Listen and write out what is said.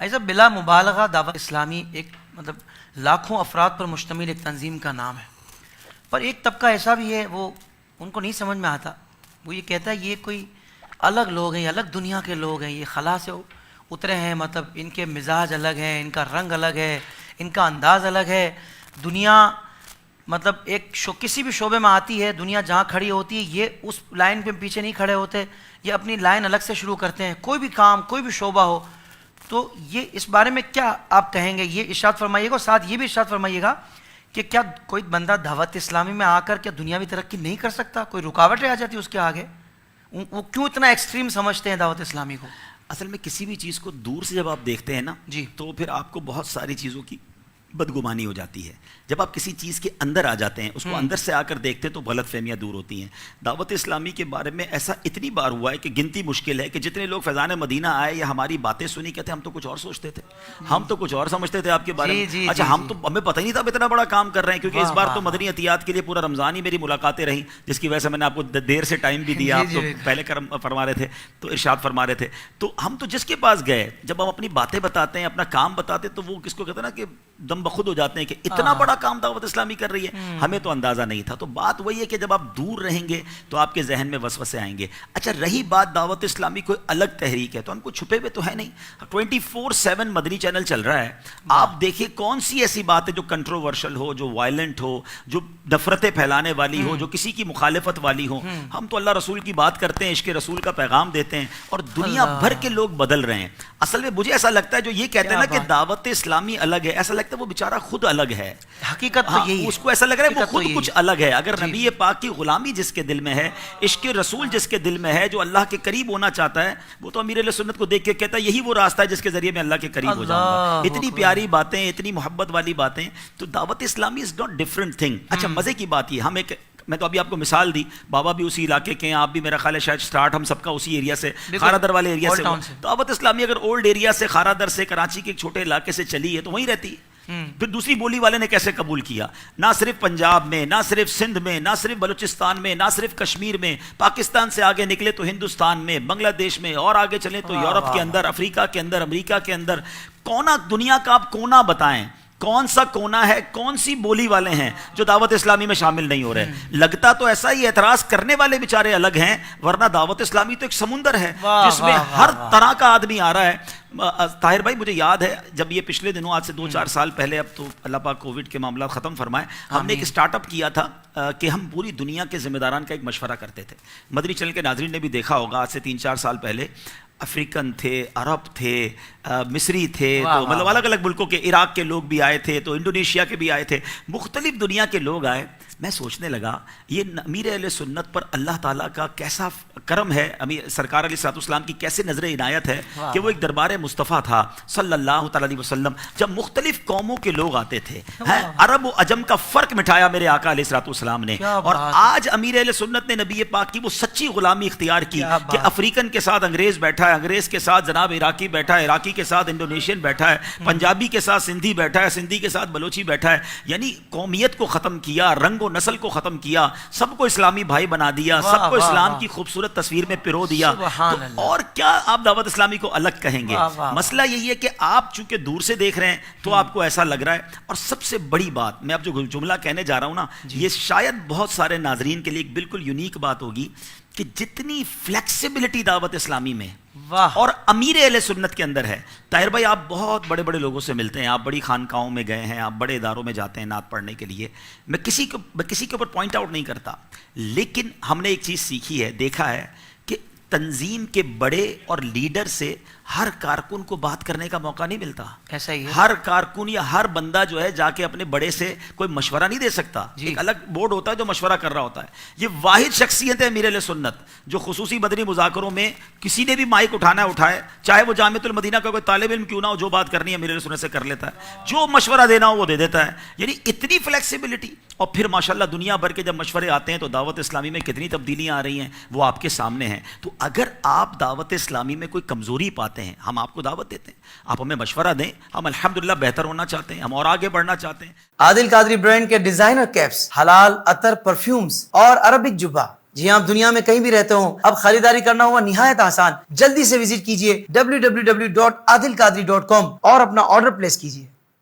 ایسا بلا مبالغہ دعوت اسلامی ایک مطلب لاکھوں افراد پر مشتمل ایک تنظیم کا نام ہے، پر ایک طبقہ ایسا بھی ہے وہ ان کو نہیں سمجھ میں آتا، وہ یہ کہتا ہے یہ کوئی الگ لوگ ہیں، الگ دنیا کے لوگ ہیں، یہ خلا سے اترے ہیں، مطلب ان کے مزاج الگ ہیں، ان کا رنگ الگ ہے، ان کا انداز الگ ہے، دنیا مطلب کسی بھی شعبے میں آتی ہے، دنیا جہاں کھڑی ہوتی ہے یہ اس لائن پہ پیچھے نہیں کھڑے ہوتے، یہ اپنی لائن الگ سے شروع کرتے ہیں، کوئی بھی کام کوئی بھی شعبہ ہو۔ تو یہ اس بارے میں کیا آپ کہیں گے؟ یہ ارشاد فرمائیے گا، اور ساتھ یہ بھی ارشاد فرمائیے گا کہ کیا کوئی بندہ دعوت اسلامی میں آ کر کیا دنیاوی ترقی نہیں کر سکتا؟ کوئی رکاوٹیں آ جاتی اس کے آگے؟ وہ کیوں اتنا ایکسٹریم سمجھتے ہیں دعوت اسلامی کو؟ اصل میں کسی بھی چیز کو دور سے جب آپ دیکھتے ہیں نا جی تو پھر آپ کو بہت ساری چیزوں کی بدگمانی ہو جاتی ہے۔ جب آپ کسی چیز کے اندر آ جاتے ہیں، اس کو اندر سے آ کر دیکھتے ہیں تو غلط فہمیاں دور ہوتی ہیں۔ دعوت اسلامی کے بارے میں ایسا اتنی بار ہوا ہے کہ گنتی مشکل ہے کہ جتنے لوگ فیضان مدینہ آئے یا ہماری باتیں سنی کہتے ہیں ہم تو کچھ اور سوچتے تھے، ہم تو کچھ اور سمجھتے تھے آپ کے بارے میں، اچھا ہم تو ہمیں پتہ ہی نہیں تھا اتنا بڑا کام کر رہے ہیں، کیونکہ اس بار تو مدنی عطیات کے لیے پورا رمضان ہی میری ملاقاتیں رہیں، جس کی وجہ سے میں نے آپ کو دیر سے ٹائم بھی دیا، آپ تو پہلے فرما رہے تھے تو ارشاد فرما رہے تھے۔ تو ہم تو جس کے پاس گئے جب ہم اپنی باتیں بتاتے ہیں، اپنا کام بتاتے ہیں، تو وہ کس کو کہتے ہیں نا کہ دم بخود ہو جاتے ہیں کہ اتنا بڑا کام دعوت اسلامی کر رہی ہے، ہمیں تو اندازہ نہیں تھا۔ تو بات وہی ہے کہ جب آپ دور رہیں گے تو آپ کے ذہن میں وسوسے آئیں گے۔ اچھا رہی بات دعوت اسلامی کوئی الگ تحریک ہے تو ہم کو چھپے ہوئے تو ہے نہیں، 24/7 مدنی چینل چل رہا ہے، آپ دیکھیے کون سی ایسی بات ہے جو کنٹروورشل ہو، جو وائلنٹ ہو، جو نفرتیں پھیلانے والی ہو، جو کسی کی مخالفت والی ہو۔ ہم تو اللہ رسول کی بات کرتے ہیں، عشق رسول کا پیغام دیتے ہیں، اور دنیا بھر کے لوگ بدل رہے ہیں۔ اصل میں مجھے ایسا لگتا ہے جو یہ کہتے ہیں نا کہ دعوت اسلامی الگ ہے، ایسا لگتا ہے وہ بیچارہ خود الگ ہے، حقیقت تو یہی ہے، اس کو ایسا لگ رہا ہے وہ خود کچھ الگ ہے۔ اگر نبی پاک کی غلامی جس کے دل میں ہے، عشق رسول جس کے دل میں ہے، جو اللہ کے قریب ہونا چاہتا ہے، وہ تو امیر اہل سنت کو دیکھ کے کہتا ہے یہی وہ راستہ ہے جس کے ذریعے میں اللہ کے قریب ہو جاؤں گا۔ اتنی پیاری باتیں، اتنی محبت والی باتیں۔ تو دعوت اسلامی از ناٹ ڈفرنٹ تھنگ۔ اچھا مزے کی بات یہ، میں تو ابھی آپ کو مثال دی، بابا بھی اسی علاقے کے ہیں، آپ بھی، میرا خیال ہے شاید سٹارٹ ہم سب کا اسی ایریا سے، خارا در والے ایریا سے۔ دعوت اسلامی اگر اولڈ ایریا سے، خارا در سے، کراچی کے ایک چھوٹے علاقے سے چلی ہے تو وہیں رہتی ہے۔ پھر دوسری بولی والے نے کیسے قبول کیا؟ نہ صرف پنجاب میں، نہ صرف سندھ میں، نہ صرف بلوچستان میں، نہ صرف کشمیر میں، پاکستان سے آگے نکلے تو ہندوستان میں، بنگلہ دیش میں، اور آگے چلیں تو یورپ کے اندر، افریقہ کے اندر، امریکہ کے اندر، کونا دنیا کا آپ کونا بتائیں، کون سا کونا ہے، کون سی بولی والے ہیں جو دعوت اسلامی میں شامل نہیں ہو رہے؟ لگتا تو ایسا ہی اعتراض کرنے والے بیچارے الگ ہیں، ورنہ دعوت اسلامی تو ایک سمندر ہے جس میں ہر طرح کا آدمی آ رہا ہے۔ طاہر بھائی مجھے یاد ہے جب یہ پچھلے دنوں، آج سے 2-4 سال پہلے، اب تو اللہ پاک کووڈ کے معاملات ختم فرمائے، ہم نے ایک اسٹارٹ اپ کیا تھا کہ ہم پوری دنیا کے ذمہ داران کا ایک مشورہ کرتے تھے۔ مدنی چینل کے ناظرین نے بھی دیکھا ہوگا، آج سے 3-4 سال پہلے افریقن تھے، عرب تھے، مصری تھے، تو مطلب الگ الگ ملکوں کے، عراق کے لوگ بھی آئے تھے، تو انڈونیشیا کے بھی آئے تھے، مختلف دنیا کے لوگ آئے۔ میں سوچنے لگا یہ امیر اہل سنت پر اللہ تعالیٰ کا کیسا کرم ہے، سرکار علیہ الصلوۃ والسلام کی کیسے نظر عنایت ہے کہ وہ ایک دربار مصطفیٰ تھا صلی اللہ تعالیٰ علیہ وسلم، جب مختلف قوموں کے لوگ آتے تھے، عرب و عجم کا فرق مٹایا میرے آقا علیہ الصلوۃ والسلام نے۔ اور آج امیر اہل سنت نے نبی پاک کی وہ سچی غلامی اختیار کی کہ افریقن کے ساتھ انگریز بیٹھا ہے، انگریز کے ساتھ جناب عراقی بیٹھا ہے، عراقی کے ساتھ انڈونیشین بیٹھا ہے، پنجابی کے ساتھ سندھی بیٹھا ہے، سندھی کے ساتھ بلوچی بیٹھا ہے۔ یعنی قومیت کو ختم کیا، رنگ و نسل کو ختم کیا، سب کو اسلامی بھائی بنا دیا، سب کو اسلام کی خوبصورت تصویر میں پرو دیا۔ تو اور کیا آپ دعوت اسلامی کو الگ کہیں گے؟ مسئلہ یہی ہے کہ آپ چونکہ دور سے دیکھ رہے ہیں تو آپ کو ایسا لگ رہا ہے۔ اور سب سے بڑی بات، میں اب جو جملہ کہنے جا رہا ہوں نا، یہ شاید بہت سارے ناظرین کے لیے ایک بالکل یونیک بات ہوگی کہ جتنی فلیکسیبلٹی دعوت اسلامی میں اور امیر اہل سنت کے اندر ہے۔ طاہر بھائی آپ بہت بڑے بڑے لوگوں سے ملتے ہیں، آپ بڑی خانقاہوں میں گئے ہیں، آپ بڑے اداروں میں جاتے ہیں نعت پڑھنے کے لیے، میں کسی کے اوپر پوائنٹ آؤٹ نہیں کرتا، لیکن ہم نے ایک چیز سیکھی ہے، دیکھا ہے کہ تنظیم کے بڑے اور لیڈر سے ہر کارکن کو بات کرنے کا موقع نہیں ملتا۔ ایسا ہی ہے، ہر کارکن یا ہر بندہ جو ہے جا کے اپنے بڑے سے کوئی مشورہ نہیں دے سکتا، ایک الگ بورڈ ہوتا ہے جو مشورہ کر رہا ہوتا ہے۔ یہ واحد شخصیت ہے امیر اہل سنت جو خصوصی مدنی مذاکروں میں کسی نے بھی مائک اٹھانا اٹھائے، چاہے وہ جامعۃ المدینہ کا کوئی طالب علم کیوں نہ ہو، جو بات کرنی ہے امیر اہل سنت سے کر لیتا ہے، جو مشورہ دینا ہو وہ دے دیتا ہے۔ یعنی اتنی فلیکسیبلٹی، اور پھر ماشاءاللہ دنیا بھر کے جب مشورے آتے ہیں تو دعوت اسلامی میں کتنی تبدیلیاں آ رہی ہیں وہ آپ کے سامنے ہیں۔ تو اگر آپ دعوت اسلامی میں کوئی کمزوری پاتے ہیں، ہم آپ کو دعوت دیتے ہیں، آپ ہمیں مشورہ دیں، ہم الحمدللہ بہتر ہونا چاہتے ہیں، ہم اور آگے بڑھنا چاہتے ہیں۔ عادل قادری برانڈ کے ڈیزائنر کیپس، حلال عطر پرفیومز اور عربک جبہ جی آپ دنیا میں کہیں بھی رہتے ہوں، اب خریداری کرنا ہوا نہایت آسان. جلدی سے وزٹ کیجئے www.adilqadri.com اور اپنا آرڈر پلیس کیجئے.